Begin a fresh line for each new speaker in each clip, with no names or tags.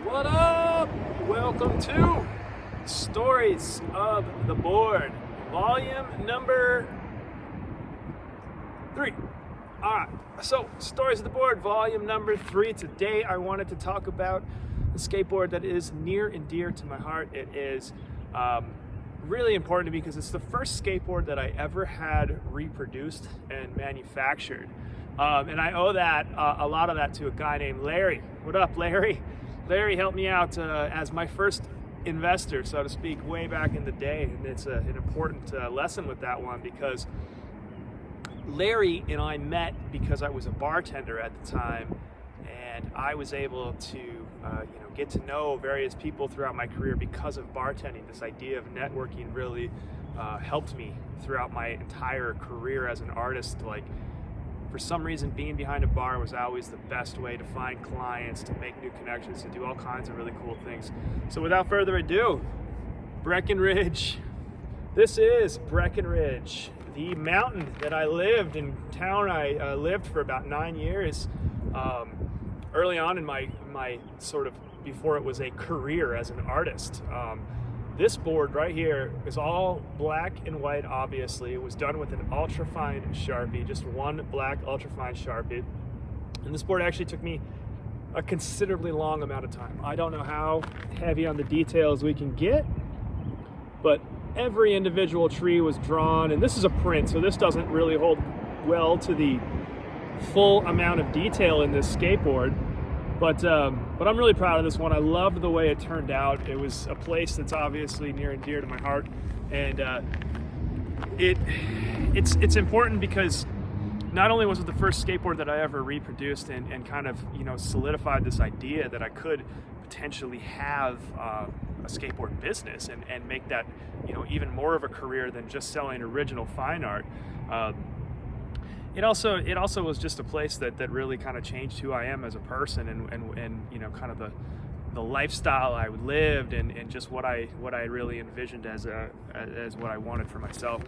What up? Welcome to Stories of the Board, volume number 3. Alright, so Stories of the Board, volume number 3. Today I wanted to talk about a skateboard that is near and dear to my heart. It is really important to me because it's the first skateboard that I ever had reproduced and manufactured. And I owe that a lot of that to a guy named Larry. What up, Larry? Larry helped me out as my first investor, so to speak, way back in the day. And it's an important lesson with that one because Larry and I met because I was a bartender at the time, and I was able to get to know various people throughout my career because of bartending. This idea of networking really helped me throughout my entire career as an artist. Like, for some reason, being behind a bar was always the best way to find clients, to make new connections, to do all kinds of really cool things. So without further ado, Breckenridge. This is Breckenridge, the mountain that I lived in town. I lived for about 9 years. Early on in my sort of, before it was a career as an artist. This board right here is all black and white, obviously. It was done with an ultra-fine Sharpie, just one black ultra-fine Sharpie. And this board actually took me a considerably long amount of time. I don't know how heavy on the details we can get, but every individual tree was drawn, and this is a print, so this doesn't really hold well to the full amount of detail in this skateboard. But I'm really proud of this one. I loved the way it turned out. It was a place that's obviously near and dear to my heart, and it's important because not only was it the first skateboard that I ever reproduced and kind of solidified this idea that I could potentially have a skateboard business and make that even more of a career than just selling original fine art. It also was just a place that really kind of changed who I am as a person and kind of the lifestyle I lived and just what I really envisioned as what I wanted for myself.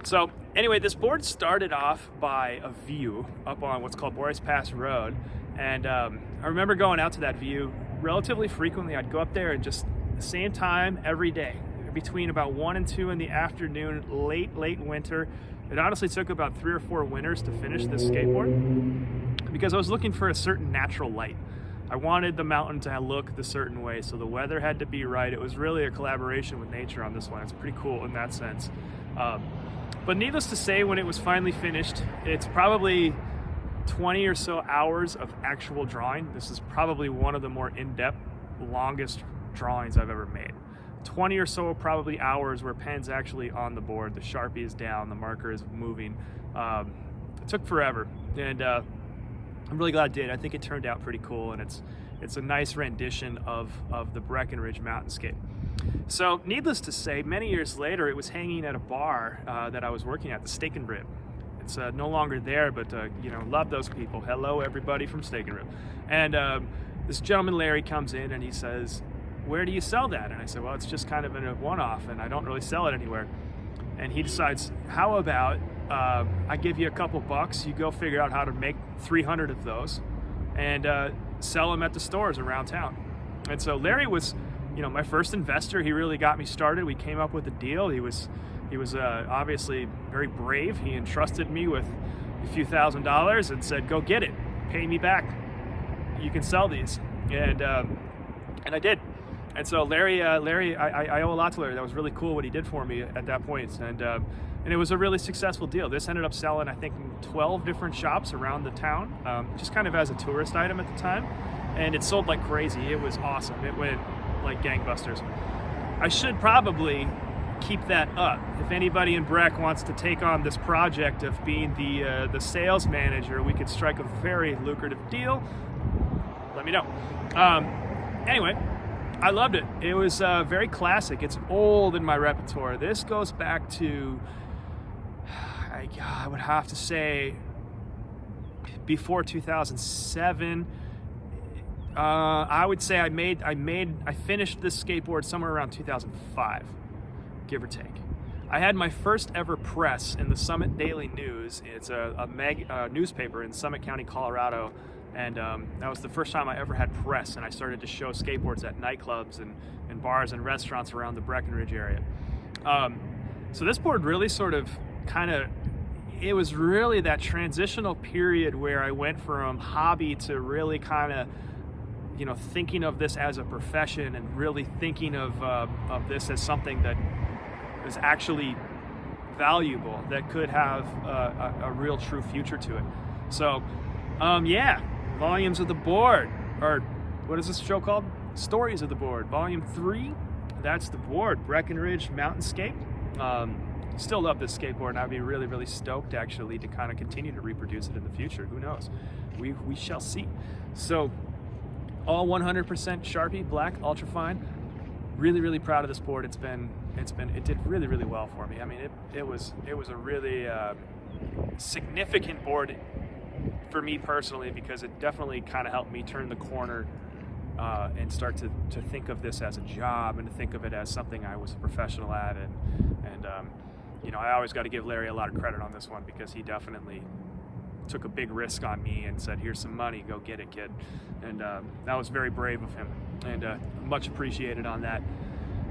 So anyway, this board started off by a view up on what's called Boris Pass Road, and I remember going out to that view relatively frequently. I'd go up there and just the same time every day, between about 1 and 2 in the afternoon, late winter. It honestly took about 3 or 4 winters to finish this skateboard because I was looking for a certain natural light. I wanted the mountain to look the certain way, so the weather had to be right. It was really a collaboration with nature on this one. It's pretty cool in that sense. But needless to say, when it was finally finished, it's probably 20 or so hours of actual drawing. This is probably one of the more in-depth, longest drawings I've ever made. 20 or so probably hours where pen's actually on the board, the Sharpie is down, the marker is moving. It took forever, and I'm really glad it did. I think it turned out pretty cool, and it's a nice rendition of the Breckenridge mountainscape. So needless to say, many years later, it was hanging at a bar that I was working at, the Steak and Rib. It's no longer there, but love those people. Hello, everybody from Steak and Rib. And this gentleman, Larry, comes in and he says, "Where do you sell that?" And I said, "Well, it's just kind of a one-off and I don't really sell it anywhere." And he decides, "How about I give you a couple bucks, you go figure out how to make 300 of those and sell them at the stores around town." And so Larry was my first investor. He really got me started. We came up with a deal. He was obviously very brave. He entrusted me with a few $1,000s and said, "Go get it, pay me back, you can sell these." And I did. And so Larry, I owe a lot to Larry. That was really cool what he did for me at that point. And it was a really successful deal. This ended up selling, I think, 12 different shops around the town, just kind of as a tourist item at the time. And it sold like crazy. It was awesome. It went like gangbusters. I should probably keep that up. If anybody in Breck wants to take on this project of being the sales manager, we could strike a very lucrative deal. Let me know. Anyway, I loved it. It was very classic. It's old in my repertoire. This goes back to, I would have to say, before 2007. I would say I finished this skateboard somewhere around 2005, give or take. I had my first ever press in the Summit Daily News. It's a newspaper in Summit County, Colorado, And that was the first time I ever had press, and I started to show skateboards at nightclubs and bars and restaurants around the Breckenridge area. So this board really sort of it was really that transitional period where I went from hobby to really kind of, thinking of this as a profession and really thinking of this as something that is actually valuable, that could have a real true future to it. So, yeah, Volumes of the Board, or what is this show called? Stories of the Board, Volume 3. That's the board, Breckenridge Mountain Skate. Still love this skateboard, and I'd be really, really stoked actually to kind of continue to reproduce it in the future. Who knows? We shall see. So, all 100% Sharpie, black, ultrafine. Really, really proud of this board. It did really, really well for me. I mean, it was a really significant board for me personally, because it definitely kind of helped me turn the corner and start to think of this as a job and to think of it as something I was a professional at. And I always got to give Larry a lot of credit on this one, because he definitely took a big risk on me and said, here's some money, go get it, kid. And that was very brave of him, and much appreciated on that.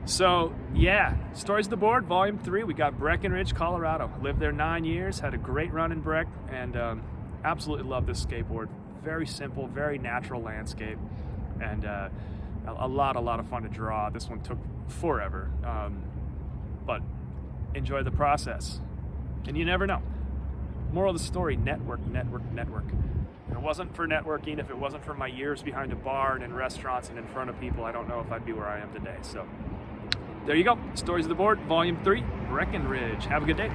So yeah, Stories of the Board, Volume 3. We got Breckenridge, Colorado. Lived there 9 years, had a great run in Breck, and absolutely love this skateboard. Very simple, very natural landscape, and a lot of fun to draw. This one took forever, but enjoy the process, and you never know. Moral of the story: network. If it wasn't for networking, if it wasn't for my years behind a bar and in restaurants and in front of people, I don't know if I'd be where I am today. So there you go. Stories of the Board, Volume 3, Breckenridge. Have a good day.